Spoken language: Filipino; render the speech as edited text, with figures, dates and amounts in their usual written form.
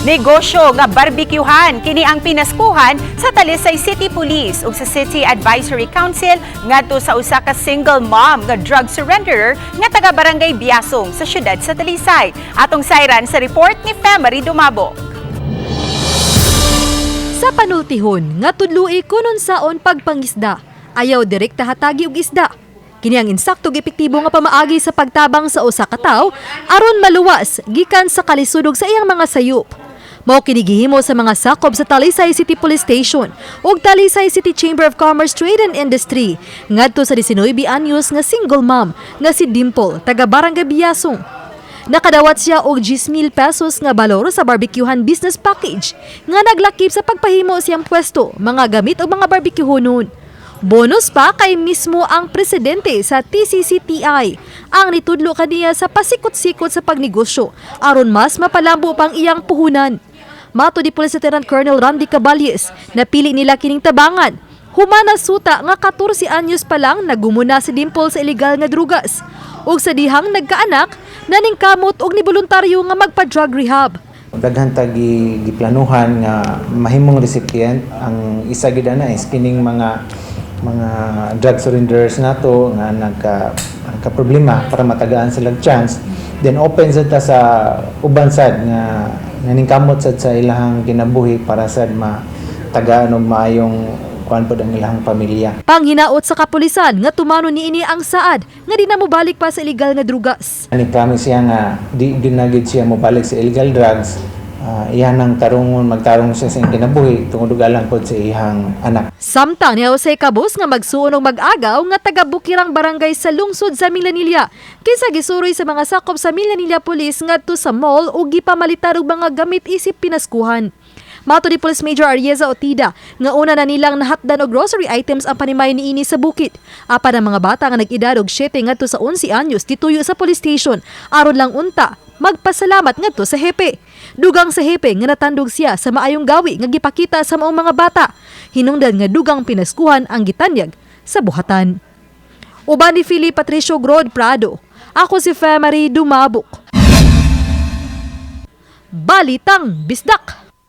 Negosyo nga barbecuehan kini ang pinaskuhan sa Talisay City Police ug sa City Advisory Council ngadto sa usa ka single mom nga drug surrenderer nga taga Barangay Biasong sa syudad sa Talisay. Atong sayran sa report ni Femery Dumabo. Sa panultihon nga tudloi kunon saon pagpangisda, ayaw direkta hatagi og isda. Kini ang insakto epektibo nga pamaagi sa pagtabang sa usa ka tawo aron maluwas gikan sa kalisudog sa iyang mga sayop. Mao kini gihimo sa mga sakop sa Talisay City Police Station ug Talisay City Chamber of Commerce, Trade and Industry ngadto sa 19 anyos nga single mom nga si Dimple taga Barangay Biasong. Nakadawat siya og 10,000 pesos nga balor sa barbecuehan business package nga naglakip sa pagpahimo siyang pwesto, mga gamit o mga barbecuehonon. Bonus pa kay mismo ang presidente sa TCCTI ang nitudlo kaniya sa pasikot-sikot sa pagnegosyo aron mas mapalambo pang iyang puhunan. Mato di Police Lieutenant Colonel Randy Caballes, napili nila kining tabangan. Humana suta nga 14 anyos pa lang nagumuna si Dimple sa illegal nga drugas. Ug sa dihang nagkaanak, naningkamot og niboluntaryo nga magpa-drug rehab. Daghan ta giplanuhan nga mahimong recipient ang isa gid na is kining mga drug surrenderers nato nga nagka problema para matagaan sila chance. Then open sad ta sa uban sad nga naningkamot sad sa ilahang kinabuhi para sad matagaan og maayong kuan pod ang ilahang pamilya. Panghinaot sa kapulisan nga tumano niini ang saad nga di na mobalik pa sa illegal nga drugas. Ani promise siya nga di na gid siya mobalik sa illegal drugs. Iyan ang magtarong siya sa kinabuhi tungod og alang pod sa iyang anak. Samtang ni Jose Cabos nga magsuon og mag-agaw nga taga Bukirang Barangay sa lungsod sa Milanilla kinsa gisuroy sa mga sakop sa Milanilla Police ngadto sa mall ug gipamalitar og mga gamit isip pinaskuhan. Mato di Police Major Arieza Otida nga una na nilang nahatdan og grocery items ang panimay niini sa bukid. Apan ang mga bata nga nag-edad og 7 ngadto sa 11 anyos tituyo sa police station aron lang unta magpasalamat ngadto sa hepe. Dugang sa hepe nga natandog siya sa maayong gawi nga gipakita sa maong mga bata. Hinungdan nga dugang pinaskuhan ang gitanyag sa buhatan. Uban ni Philip Patricio Grod Prado, ako si Femery Dumabok. Balitang Bisdak.